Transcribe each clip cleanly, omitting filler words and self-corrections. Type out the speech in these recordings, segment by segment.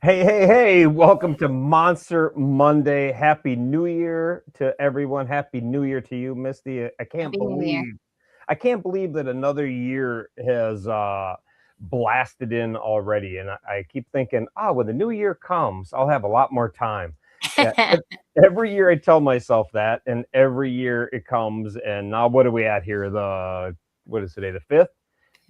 Hey, hey, hey, welcome to Monster Monday. Happy New Year to everyone. Happy New Year to you, Misty. Happy New Year. I can't believe that another year has blasted in already. And I keep thinking, when the new year comes, I'll have a lot more time. Yeah, every year I tell myself that, and every year it comes, and now what are we at here? What is today? The fifth?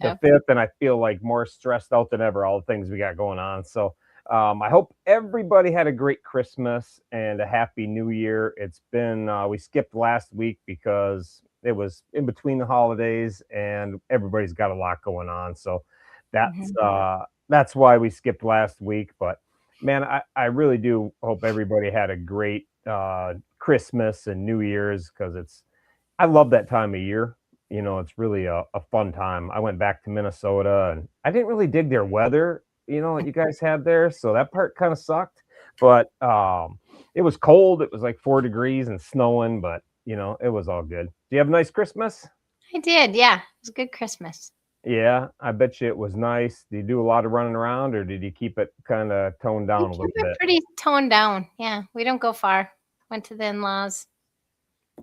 The Yep. fifth, and I feel like more stressed out than ever, all the things we got going on. So I hope everybody had a great Christmas and a happy New Year. It's been we skipped last week because it was in between the holidays and everybody's got a lot going on. So that's Mhm. uh, that's why we skipped last week. But man, I really do hope everybody had a great Christmas and New Year's because I love that time of year. It's really a fun time. I went back to Minnesota and I didn't really dig their weather, what you guys had there. So that part kind of sucked. But it was cold. It was like 4 degrees and snowing, but it was all good. Do you have a nice Christmas? I did, yeah. It was a good Christmas. Yeah, I bet you it was nice. Did you do a lot of running around or did you keep it kind of toned We down a kept little it bit? pretty toned down. Yeah, we don't go far. Went to the in-laws,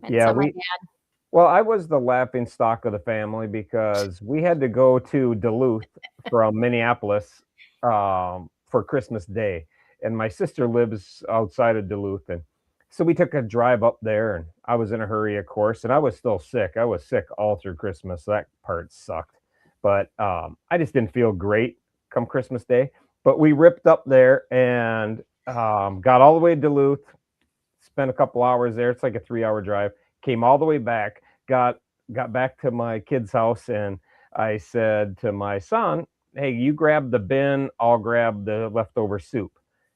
went and Yeah, saw my we dad. Well, I was the laughing stock of the family because we had to go to Duluth from Minneapolis for Christmas Day, and my sister lives outside of Duluth, and so we took a drive up there, and I was in a hurry, of course, and I was still sick. I was sick all through Christmas. So that part sucked, but I just didn't feel great come Christmas Day. But we ripped up there and got all the way to Duluth, spent a couple hours there. It's like a 3 hour drive. Came all the way back, got got back to my kid's house, and I said to my son, "Hey, you grab the bin. I'll grab the leftover soup."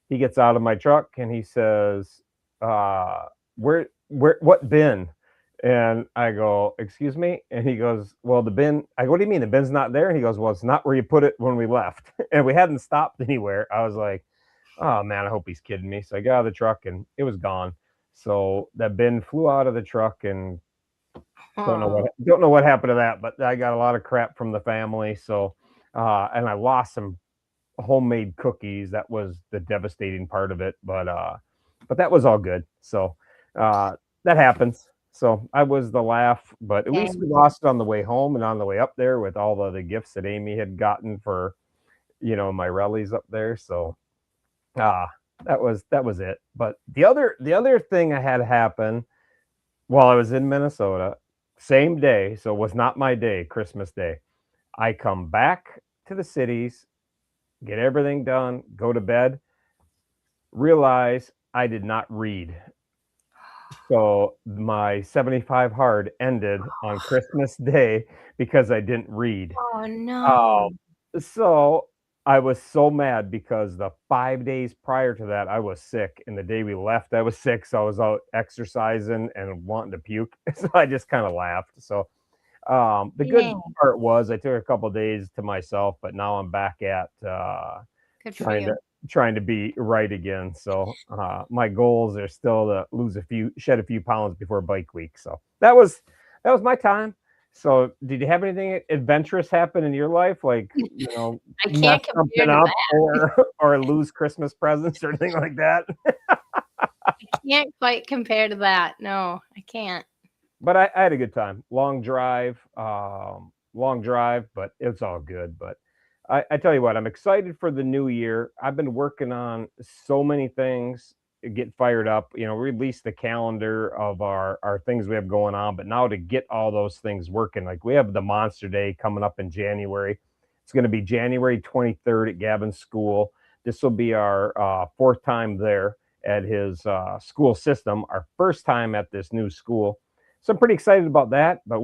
He gets out of my truck and he says, "Where, what bin?" And I go, "Excuse me?" And he goes, "Well, the bin." I go, "What do you mean the bin's not there?" And he goes, "Well, it's not where you put it when we left." And we hadn't stopped anywhere. I was like, "Oh man, I hope he's kidding me." So I got out of the truck and it was gone. So that bin flew out of the truck and Oh, don't know what happened to that, but I got a lot of crap from the family. So and I lost some homemade cookies. That was the devastating part of it, but that was all good. So uh that happens. So I was the laugh, but at least we dang. lost it on the way home and on the way up there with all of the gifts that Amy had gotten for my rallies up there. So Ah, that was it. But the other thing I had happen while I was in Minnesota, same day, so it was not my day, Christmas Day. I come back to the cities, get everything done, go to bed, realize I did not read. So my 75 hard ended on Christmas Day because I didn't read. Oh, no. Um, so I was so mad because the 5 days prior to that, I was sick, and the day we left, I was sick, so I was out exercising and wanting to puke, so I just kinda laughed. So, the good Dang. part was I took a couple days to myself, but now I'm back at, Good for trying to you. trying to be right again. So, my goals are still to shed a few pounds before bike week. So that was my time. So, did you have anything adventurous happen in your life, like I mess can't compare something to up that. or lose Christmas presents or anything like that? I can't quite compare to that. No, I can't. But I had a good time. Long drive, but it's all good. But I tell you what, I'm excited for the new year. I've been working on so many things to get fired up. Release the calendar of our things we have going on, but now to get all those things working, like we have the Monster Day coming up in January. It's going to be January 23rd at Gavin's school. This will be our fourth time there at his school system, our first time at this new school, so I'm pretty excited about that. But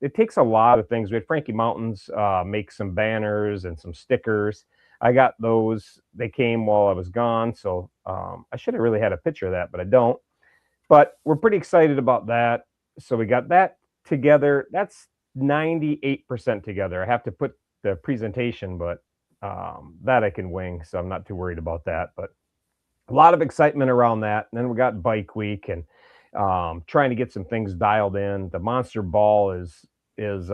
it takes a lot of things. We had Frankie Mountains make some banners and some stickers. I got those. They came while I was gone. So I should have really had a picture of that, but I don't. But we're pretty excited about that. So we got that together. That's 98% together. I have to put the presentation, but that I can wing. So I'm not too worried about that. But a lot of excitement around that. And then we got bike week and trying to get some things dialed in. The Monster Ball is is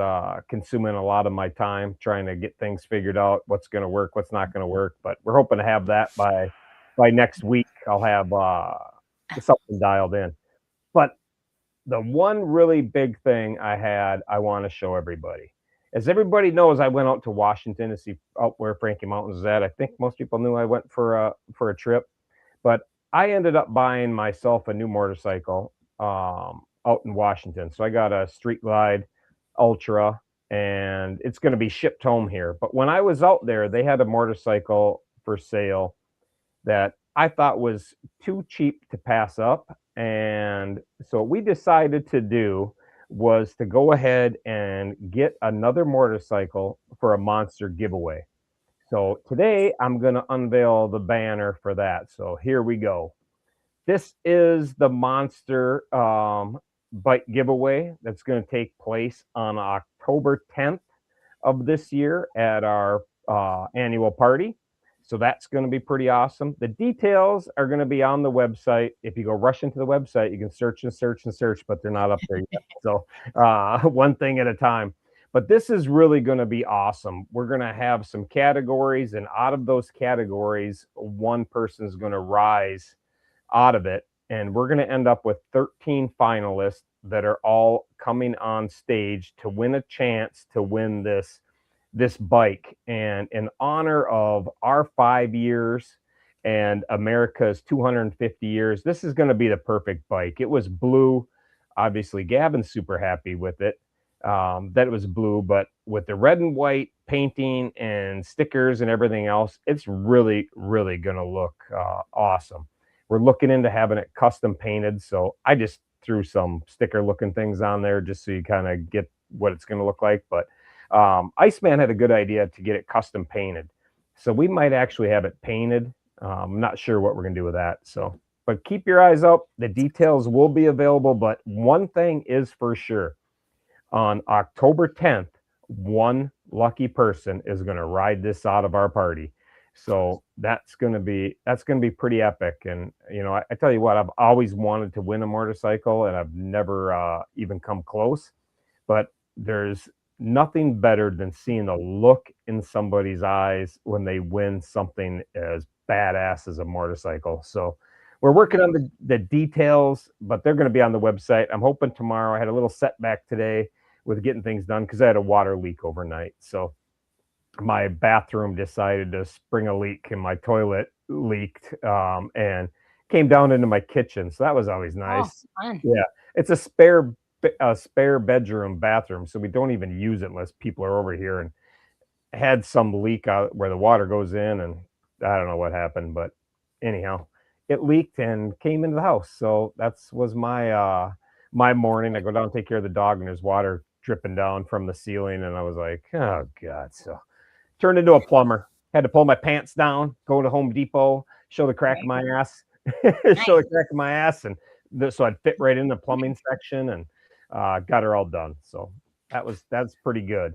consuming a lot of my time trying to get things figured out, what's going to work, what's not going to work. But we're hoping to have that by next week. I'll have something dialed in. But the one really big thing I want to show everybody. As everybody knows, I went out to Washington to see out where Frankie Mountains is at. I think most people knew I went for a trip, but I ended up buying myself a new motorcycle out in Washington. So I got a Street Glide Ultra, and it's going to be shipped home here. But when I was out there, they had a motorcycle for sale that I thought was too cheap to pass up. And so what we decided to do was to go ahead and get another motorcycle for a monster giveaway. So today I'm going to unveil the banner for that. So here we go. This is the monster bike giveaway that's going to take place on October 10th of this year at our annual party. So that's going to be pretty awesome. The details are going to be on the website. If you go rush into the website, you can search and search and search, but they're not up there yet. So one thing at a time. But this is really going to be awesome. We're going to have some categories, and out of those categories, one person is going to rise out of it. And we're going to end up with 13 finalists that are all coming on stage to win a chance to win this bike. And in honor of our 5 years and America's 250 years, this is going to be the perfect bike. It was blue. Obviously, Gavin's super happy with it, that it was blue, but with the red and white painting and stickers and everything else, it's really, really going to look awesome. We're looking into having it custom painted. So I just threw some sticker looking things on there just so you kind of get what it's going to look like. But Iceman had a good idea to get it custom painted. So we might actually have it painted. I'm not sure what we're going to do with that. So, but keep your eyes up. The details will be available. But one thing is for sure. On October 10th, one lucky person is going to ride this out of our party. So that's going to be pretty epic. And I tell you what, I've always wanted to win a motorcycle, and I've never even come close. But there's nothing better than seeing the look in somebody's eyes when they win something as badass as a motorcycle. So we're working on the details, but they're going to be on the website. I'm hoping tomorrow. I had a little setback today with getting things done because I had a water leak overnight. So my bathroom decided to spring a leak, and my toilet leaked and came down into my kitchen. So that was always nice. Oh, fun. Yeah, it's a spare bedroom bathroom, so we don't even use it unless people are over here, and had some leak out where the water goes in, and I don't know what happened, but anyhow, it leaked and came into the house. So was my morning. I go down and take care of the dog, and there's water dripping down from the ceiling, and I was like, oh God. So turned into a plumber. Had to pull my pants down, go to Home Depot, show the crack of my ass, show the crack of my ass, and so I'd fit right in the plumbing section, and got her all done. So that's pretty good.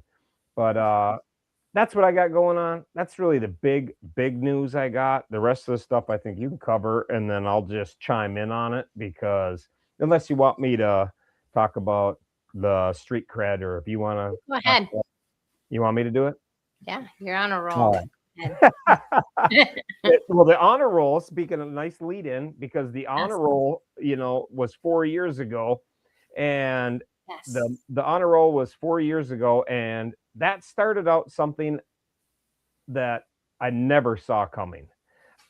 But that's what I got going on. That's really the big news I got. The rest of the stuff I think you can cover, and then I'll just chime in on it, because unless you want me to talk about the street cred, or if you want to go ahead. You want me to do it? Yeah, you're on a roll. Well, the honor roll, speaking of nice lead in, because the honor roll, was 4 years ago, and the honor roll was 4 years ago, and that started out something that I never saw coming.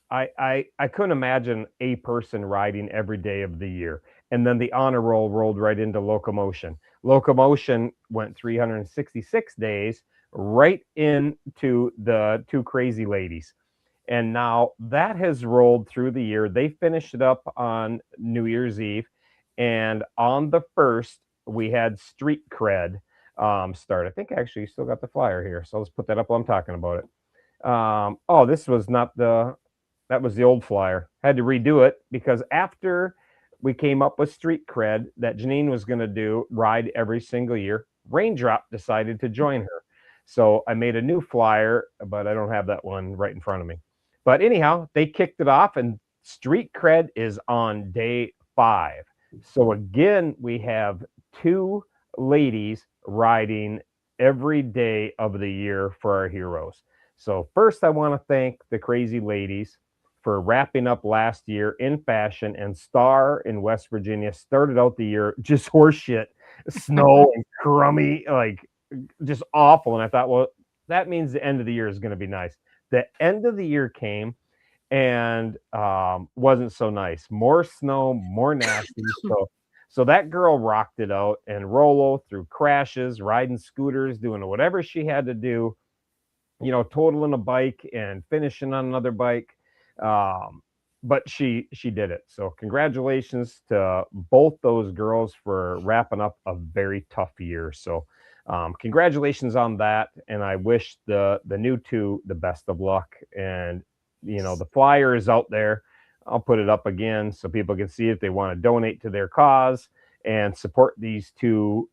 I couldn't imagine a person riding every day of the year. And then the honor roll rolled right into locomotion. Locomotion went 366 days right into the two crazy ladies. And now that has rolled through the year. They finished it up on New Year's Eve. And on the 1st, we had Street Cred start. I think actually you still got the flyer here. So let's put that up while I'm talking about it. This was not that was the old flyer. Had to redo it because after we came up with Street Cred that Janine was going to ride every single year, Raindrop decided to join her. So I made a new flyer, but I don't have that one right in front of me. But anyhow, they kicked it off, and Street Cred is on day 5. So again, we have 2 ladies riding every day of the year for our heroes. So, first, I want to thank the crazy ladies for wrapping up last year in fashion. And Star in West Virginia started out the year just horseshit, snow and crummy, like just awful. And I thought, well, that means the end of the year is going to be nice. The end of the year came and wasn't so nice. More snow, more nasty. So that girl rocked it out, and Rolo through crashes, riding scooters, doing whatever she had to do, totaling a bike and finishing on another bike. But she did it. So congratulations to both those girls for wrapping up a very tough year. So congratulations on that, and I wish the new two the best of luck. And the flyer is out there. I'll put it up again so people can see if they want to donate to their cause and support these two,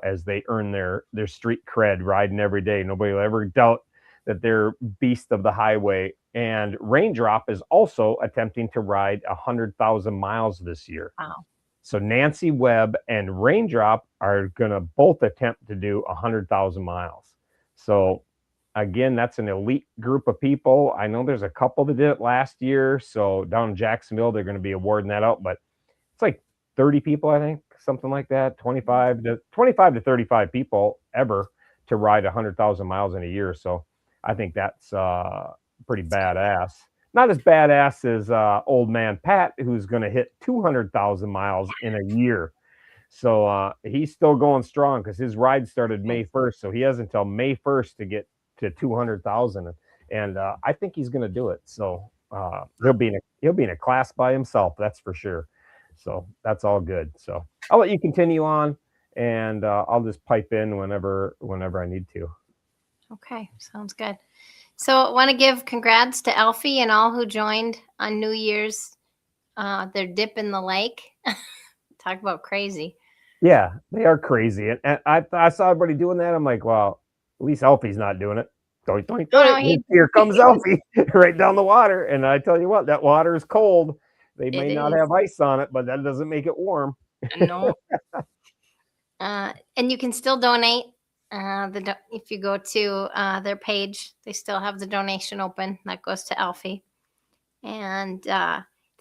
as they earn their street cred riding every day. Nobody will ever doubt that they're beast of the highway. And Raindrop is also attempting to ride 100,000 miles this year. Wow. So Nancy Webb and Raindrop are going to both attempt to do 100,000 miles. So again, that's an elite group of people. I know there's a couple that did it last year. So down in Jacksonville, they're going to be awarding that out, but it's like 30 people, I think, something like that, 25 to 35 people ever to ride 100,000 miles in a year. So I think that's pretty badass. Not as badass as old man Pat, who's going to hit 200,000 miles in a year. So he's still going strong because his ride started May 1st. So he has until May 1st to get to 200,000. And I think he's going to do it. So he'll be in a class by himself. That's for sure. So that's all good. So I'll let you continue on, and I'll just pipe in whenever I need to. Okay, sounds good. So I want to give congrats to Alfie and all who joined on New Year's, their dip in the lake. Talk about crazy. Yeah, they are crazy. And I saw everybody doing that. I'm like, well, at least Alfie's not doing it. Doink, doink, doink. Here comes Alfie right down the water. And I tell you what, that water is cold. They may not have ice on it, but that doesn't make it warm. No. And you can still donate. If you go to their page, they still have the donation open. That goes to Alfie. And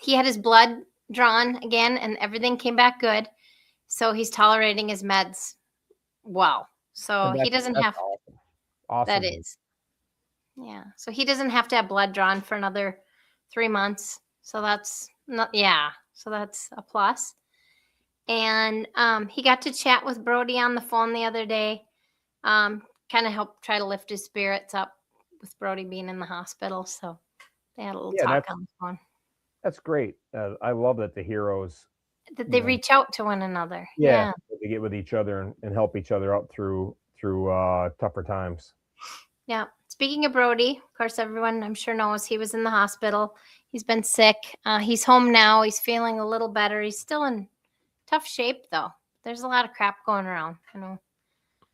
he had his blood drawn again, and everything came back good. So he's tolerating his meds well. So he doesn't have. Awesome. That is. Yeah. So he doesn't have to have blood drawn for another 3 months. So that's not. Yeah. So that's a plus. And he got to chat with Brody on the phone the other day. Kind of helped try to lift his spirits up with Brody being in the hospital. So they had a little talk on the phone. That's great. I love that the heroes that they reach out to one another. Yeah. They get with each other and help each other out through tougher times. Yeah. Speaking of Brody, of course, everyone I'm sure knows he was in the hospital. He's been sick. He's home now. He's feeling a little better. He's still in tough shape, though. There's a lot of crap going around,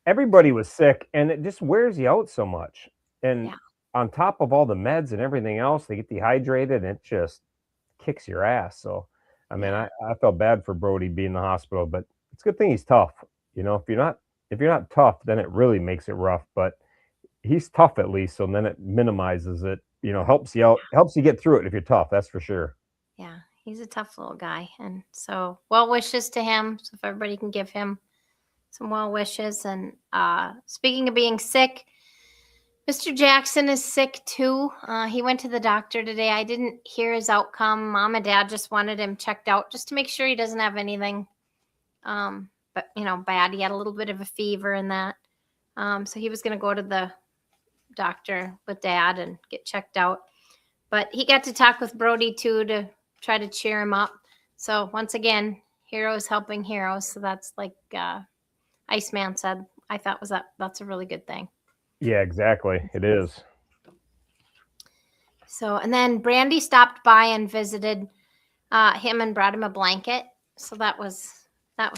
Everybody was sick, and it just wears you out so much. And on top of all the meds and everything else, they get dehydrated, and it just kicks your ass. So, I mean, I felt bad for Brody being in the hospital, but it's a good thing he's tough. If you're not tough, then it really makes it rough. But he's tough at least, so then it minimizes it. Helps you out, helps you get through it if you're tough. That's for sure. Yeah, he's a tough little guy, and so well wishes to him. So if everybody can give him some well wishes. And speaking of being sick, Mr. Jackson is sick too. He went to the doctor today. I didn't hear his outcome. Mom and Dad just wanted him checked out just to make sure he doesn't have anything, but bad. He had a little bit of a fever and that. So he was going to go to the doctor with Dad and get checked out. But he got to talk with Brody too to try to cheer him up. So once again, heroes helping heroes. So that's like Iceman said. I thought that's a really good thing. Yeah, exactly. It is. So, and then Brandy stopped by and visited him and brought him a blanket. So that was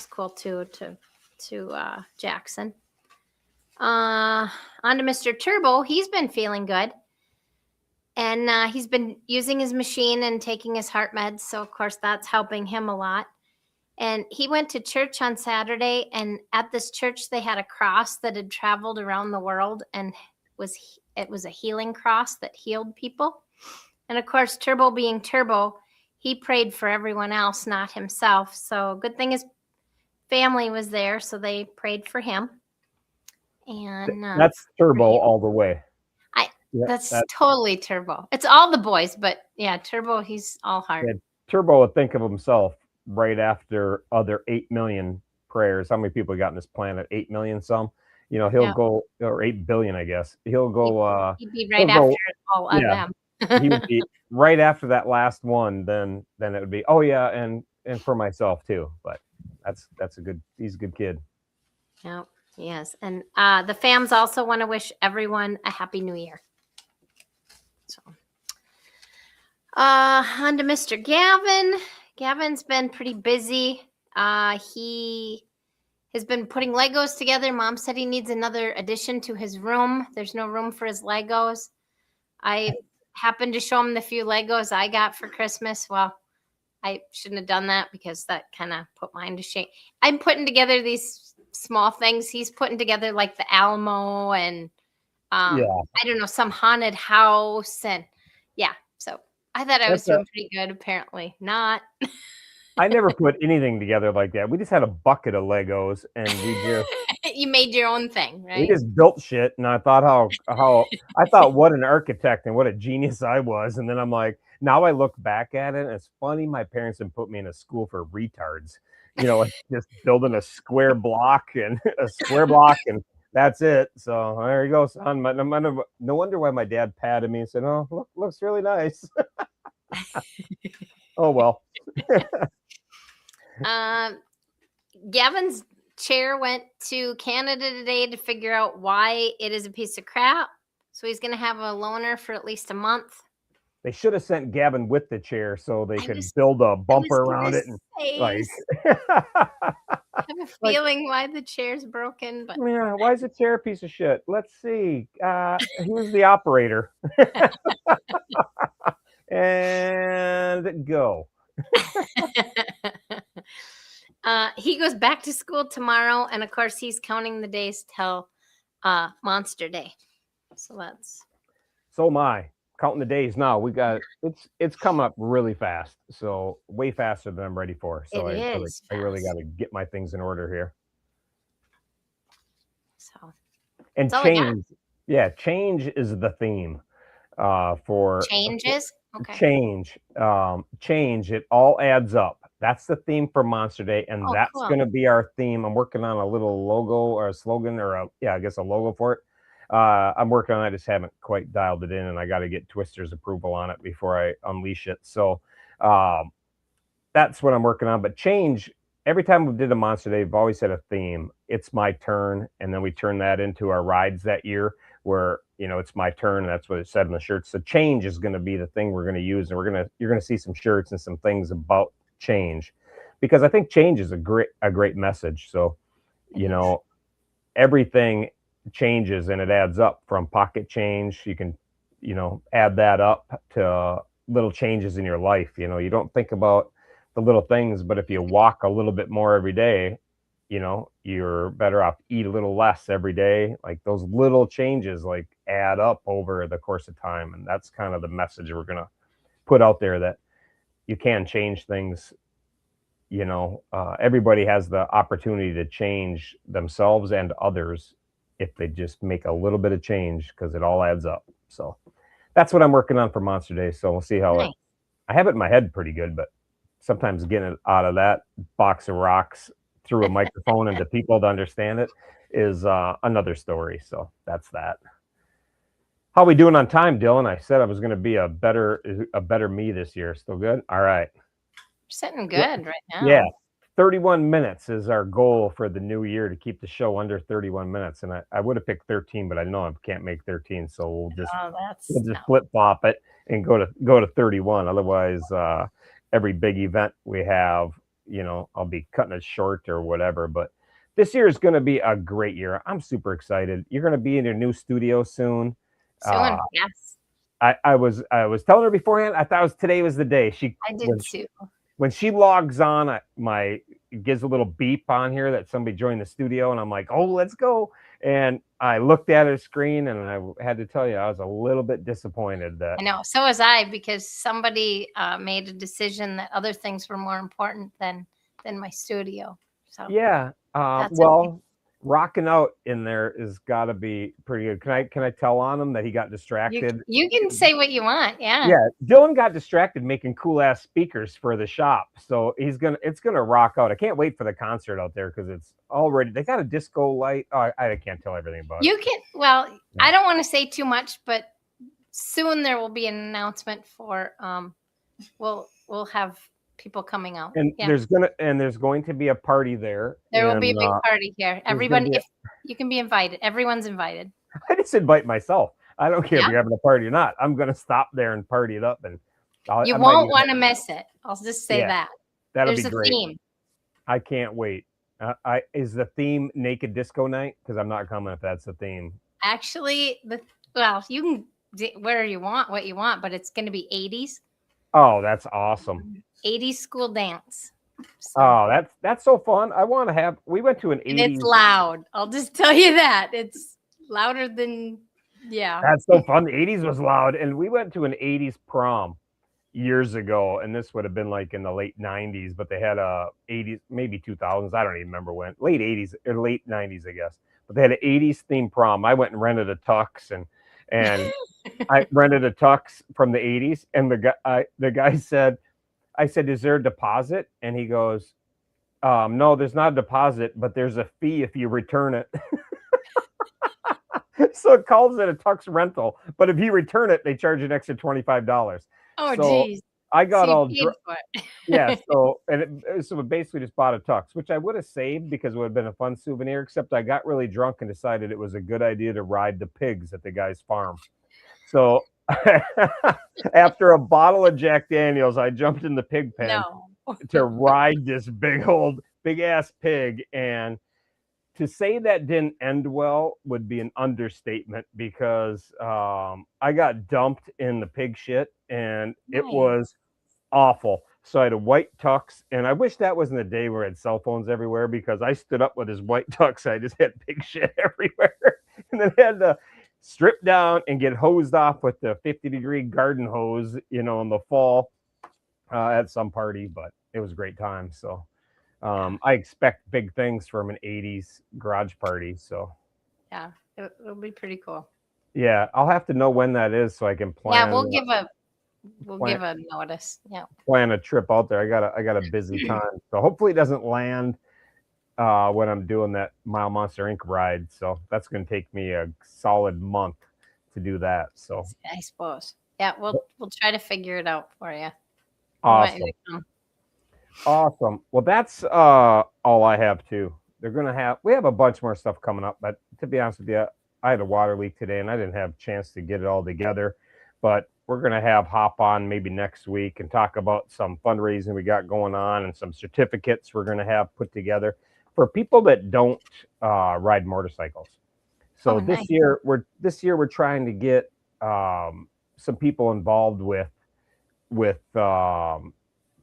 cool too to Jackson. On to Mr. Turbo. He's been feeling good. And he's been using his machine and taking his heart meds. So, of course, that's helping him a lot. And he went to church on Saturday, and at this church they had a cross that had traveled around the world, and it was a healing cross that healed people. And of course, Turbo being Turbo, he prayed for everyone else, not himself. So good thing his family was there, so they prayed for him. And That's Turbo all the way. That's totally Turbo. It's all the boys, but yeah, Turbo, he's all heart. Yeah, Turbo would think of himself right after other 8 million prayers. How many people got on this planet? 8 million some. He'll go, or 8 billion, I guess. He'll go. He'd be right after all of them. He would be right after that last one. Then it would be, oh yeah, and for myself too. But he's a good kid. Yep. Yes. And the fams also want to wish everyone a happy new year. So on to Mr. Gavin. Gavin's been pretty busy. He has been putting Legos together. Mom said he needs another addition to his room. There's no room for his Legos. I happened to show him the few Legos I got for Christmas. Well, I shouldn't have done that because that kind of put mine to shame. I'm putting together these small things. He's putting together like the Alamo and I don't know, some haunted house. And yeah, so I thought I was doing pretty good. Apparently not. I never put anything together like that. We just had a bucket of Legos, and we just you made your own thing, right? We just built shit, and I thought I thought what an architect and what a genius I was, and then I'm like, now I look back at it, and it's funny my parents didn't put me in a school for retards. Like just building a square block and that's it. So there you go, son. No wonder why my dad patted me and said, "Oh, looks really nice." Oh well. Gavin's chair went to Canada today to figure out why it is a piece of crap. So he's going to have a loaner for at least a month. They should have sent Gavin with the chair so they could build a bumper around it. And like, I have a feeling why the chair's broken. But yeah, why is the chair a piece of shit? Let's see. Who's the operator? And go. He goes back to school tomorrow, and of course he's counting the days till Monster Day. So am I. Counting the days now. We got it's coming up really fast. So way faster than I'm ready for. So I really got to get my things in order here. So and change. Yeah, change is the theme for changes. Okay. Change. It all adds up. That's the theme for Monster Day, and that's going to be our theme. I'm working on a little logo or a slogan or I guess a logo for it. I'm working on it. I just haven't quite dialed it in, and I got to get Twister's approval on it before I unleash it. So that's what I'm working on. But change, every time we did a Monster Day, we've always had a theme. It's my turn, and then we turn that into our rides that year where, it's my turn, and that's what it said in the shirts. So change is going to be the thing we're going to use, and you're going to see some shirts and some things about change, because I think change is a great message. So, everything changes and it adds up from pocket change. You can, add that up to little changes in your life. You don't think about the little things, but if you walk a little bit more every day, you're better off. Eat a little less every day. Like those little changes add up over the course of time. And that's kind of the message we're going to put out there, that you can change things. Everybody has the opportunity to change themselves and others if they just make a little bit of change, because it all adds up. So that's what I'm working on for Monster Day. So we'll see how I have it in my head pretty good, but sometimes getting it out of that box of rocks through a microphone and to people to understand it is another story. So that's that. How we doing on time, Dylan? I said I was going to be a better me this year. Still good? All right. Sitting good right now. Yeah. 31 minutes is our goal for the new year, to keep the show under 31 minutes. And I would have picked 13, but I know I can't make 13. So we'll just flip flop it and go to 31. Otherwise, every big event we have, I'll be cutting it short or whatever. But this year is going to be a great year. I'm super excited. You're going to be in your new studio soon. Yes. I was telling her beforehand, I thought today was the day. I did too. when she logs on, it gives a little beep on here that somebody joined the studio, and I'm like, oh, let's go. And I looked at her screen, and I had to tell you, I was a little bit disappointed that. I know. So was I, because somebody made a decision that other things were more important than my studio. So Yeah. that's okay. Well, rocking out in there is got to be pretty good. Can I tell on him that he got distracted? You can say what you want. Yeah. Yeah, Dylan got distracted making cool ass speakers for the shop, so it's gonna rock out. I can't wait for the concert out there because it's already they got a disco light. Oh, I can't tell everything about it. You can. Well, I don't want to say too much, but soon there will be an announcement for. We'll have people coming out. And there's going to be a party there. There will be a big party here. Everyone, if you can be invited, everyone's invited. I just invite myself. I don't care if you're having a party or not. I'm gonna stop there and party it up, and you won't want to miss it. I'll just say that. That'll There's be great. Theme. I can't wait. Is the theme Naked Disco Night? Because I'm not coming if that's the theme. Actually, you can where you want what you want, but it's going to be 80s. Oh, that's awesome. 80s school dance. So. Oh, that's so fun. I want to have. We went to an 80s. And it's loud. I'll just tell you that it's louder than. Yeah. That's so fun. The 80s was loud. And we went to an 80s prom years ago. And this would have been like in the late 90s, but they had a 80s, maybe 2000s. I don't even remember when. Late 80s or late 90s, I guess. But they had an 80s themed prom. I went and rented a tux and I rented a tux from the 80s. And the guy said, I said, is there a deposit? And he goes, no, there's not a deposit, but there's a fee if you return it. So it calls it a tux rental, but if you return it, they charge an extra $25. Oh, geez. I got yeah. So so we basically just bought a tux, which I would have saved because it would have been a fun souvenir. Except I got really drunk and decided it was a good idea to ride the pigs at the guy's farm. So after a bottle of Jack Daniels, I jumped in the pig pen to ride this big ass pig. And to say that didn't end well would be an understatement because I got dumped in the pig shit and it was awful. So I had a white tux, and I wish that wasn't the day where I had cell phones everywhere because I stood up with his white tux. I just had pig shit everywhere and then had to strip down and get hosed off with the 50-degree garden hose, in the fall at some party, but it was a great time. So I expect big things from an 80s garage party. So yeah, it'll be pretty cool. Yeah, I'll have to know when that is so I can plan. Yeah, we'll give a notice. Yeah. Plan a trip out there. I got a busy time. So hopefully it doesn't land when I'm doing that Mile Monster Inc. ride. So that's going to take me a solid month to do that. So I suppose. Yeah, we'll try to figure it out for you. Awesome. Well, that's all I have too. We have a bunch more stuff coming up, but to be honest with you, I had a water leak today and I didn't have a chance to get it all together. But we're going to hop on maybe next week and talk about some fundraising we got going on and some certificates we're going to have put together for people that don't ride motorcycles. So this year we're trying to get some people involved with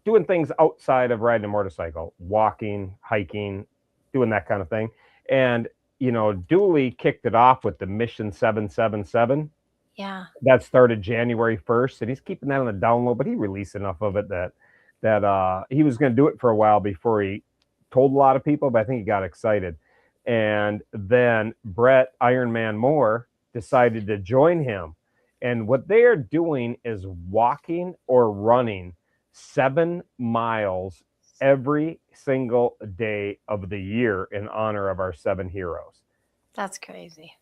doing things outside of riding a motorcycle, walking, hiking, doing that kind of thing. And, Dooley kicked it off with the Mission 777. Yeah. That started January 1st, and he's keeping that on the down low, but he released enough of it that he was going to do it for a while before he told a lot of people, but I think he got excited. And then Brett Ironman Moore decided to join him. And what they are doing is walking or running 7 miles every single day of the year in honor of our 7 heroes. That's crazy.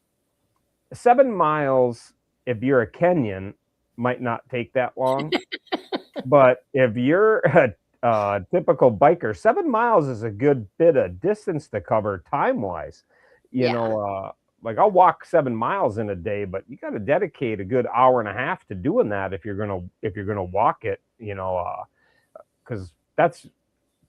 7 miles, if you're a Kenyan, might not take that long. But if you're a typical biker, 7 miles is a good bit of distance to cover time-wise. Like I'll walk 7 miles in a day, but you got to dedicate a good hour and a half to doing that if you're gonna walk it, because that's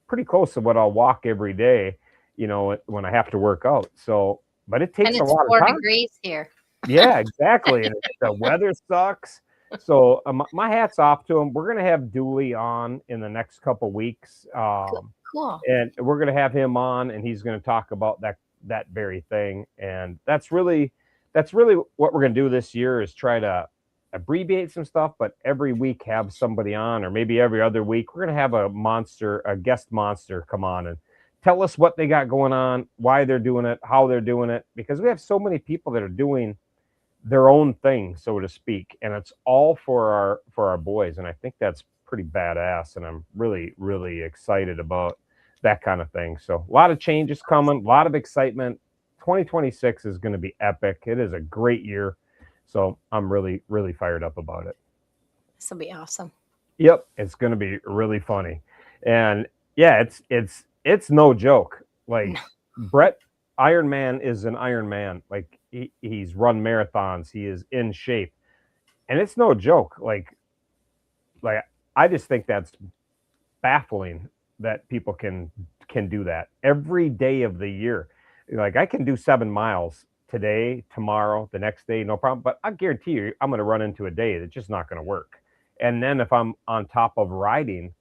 pretty close to what I'll walk every day, when I have to work out. So, but it takes a lot of time. 4 degrees here. Yeah, exactly. And the weather sucks. So my hat's off to him. We're gonna have Dooley on in the next couple weeks, Cool. and we're gonna have him on, and he's gonna talk about that very thing. And that's really what we're gonna do this year is try to abbreviate some stuff, but every week have somebody on, or maybe every other week we're gonna have a guest monster come on and tell us what they got going on, why they're doing it, how they're doing it, because we have so many people that are doing their own thing, so to speak, and it's all for our boys, and I think that's pretty badass, and I'm really really excited about that kind of thing. So a lot of changes coming, a lot of excitement. 2026 is going to be epic. It is a great year, so I'm really really fired up about it. This will be awesome. Yep, it's going to be really funny, and yeah, it's no joke. No. Like Brett, Iron Man is an Iron Man. Like he's run marathons. He is in shape, and it's no joke. Like I just think that's baffling that people can do that every day of the year. Like I can do 7 miles today, tomorrow, the next day, no problem. But I guarantee you, I'm going to run into a day that's just not going to work. And then if I'm on top of riding,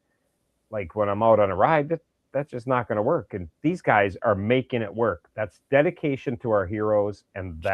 like when I'm out on a ride, that's just not going to work. And these guys are making it work. That's dedication to our heroes, and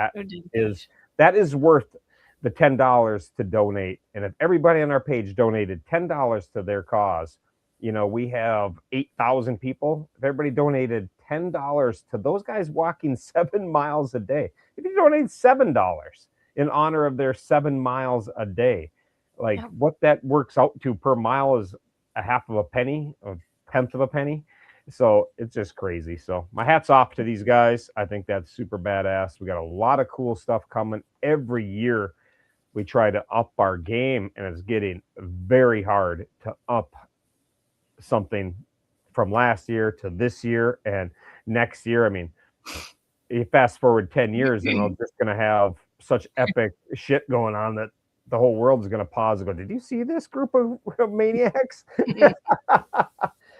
is that is worth the $10 to donate. And if everybody on our page donated $10 to their cause, we have 8,000 people. If everybody donated $10 to those guys walking 7 miles a day, if you donate $7 in honor of their 7 miles a day, like Yep. what that works out to per mile is a half of a penny, a tenth of a penny. So it's just crazy. So my hat's off to these guys. I think that's super badass. We got a lot of cool stuff coming every year. We try to up our game, and it's getting very hard to up something from last year to this year and next year. I mean, you fast forward 10 years and we're just going to have such epic shit going on that the whole world is going to pause and go, did you see this group of maniacs?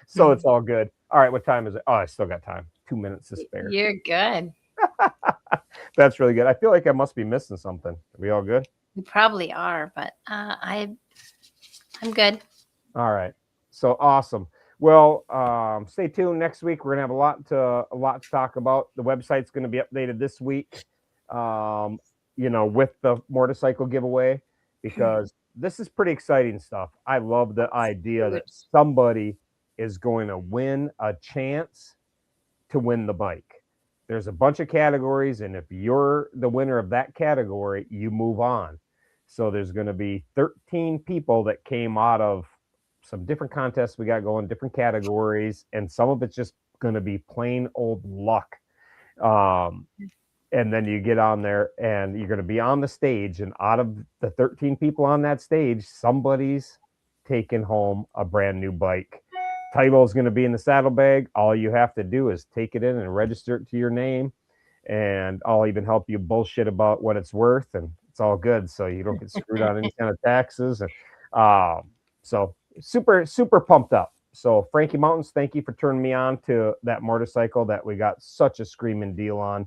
So it's all good. All right, what time is it? Oh, I still got time. 2 minutes to spare. You're good. That's really good. I feel like I must be missing something. Are we all good? You probably are, but I'm good. All right. So awesome. Well, stay tuned. Next week we're gonna have a lot to talk about. The website's gonna be updated this week, with the motorcycle giveaway, because this is pretty exciting stuff. I love the idea that somebody is going to win a chance to win the bike. There's a bunch of categories, and if you're the winner of that category, you move on. So there's going to be 13 people that came out of some different contests we got going, different categories, and some of it's just going to be plain old luck. And then you get on there, and you're going to be on the stage, and out of the 13 people on that stage, somebody's taking home a brand new bike. Title is going to be in the saddlebag. All you have to do is take it in and register it to your name, and I'll even help you bullshit about what it's worth, and it's all good, so you don't get screwed on any kind of taxes. And so super super pumped up. So Frankie Mountains, thank you for turning me on to that motorcycle that we got such a screaming deal on,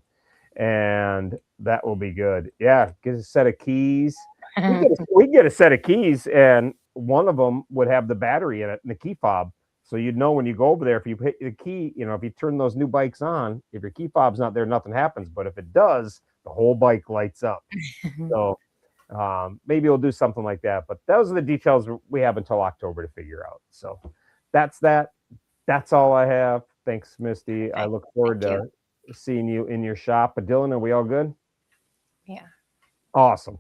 and that will be good. Yeah, get a set of keys. We get a set of keys, and one of them would have the battery in it and the key fob. So you'd know when you go over there, if you hit the key, if you turn those new bikes on, if your key fob's not there, nothing happens. But if it does, the whole bike lights up. So maybe we'll do something like that. But those are the details we have until October to figure out. So that's that. That's all I have. Thanks, Misty. I look forward to seeing you in your shop. But Dylan, are we all good? Yeah. Awesome.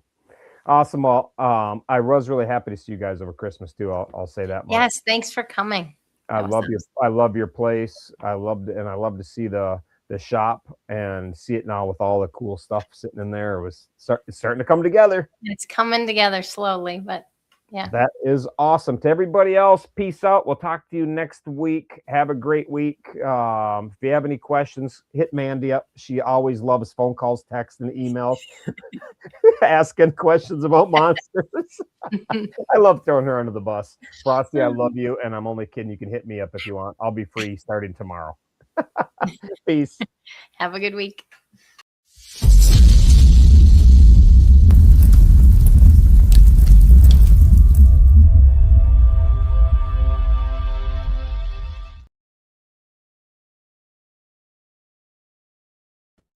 Well, I was really happy to see you guys over Christmas too. I'll say that much. Yes, thanks for coming. I love your place. I love to see the shop and see it now with all the cool stuff sitting in there. It's starting to come together. It's coming together slowly, but yeah. That is awesome. To everybody else, peace out. We'll talk to you next week. Have a great week. If you have any questions, hit Mandy up. She always loves phone calls, texts, and emails asking questions about monsters. I love throwing her under the bus. Frosty, I love you, and I'm only kidding. You can hit me up if you want. I'll be free starting tomorrow. Peace. Have a good week.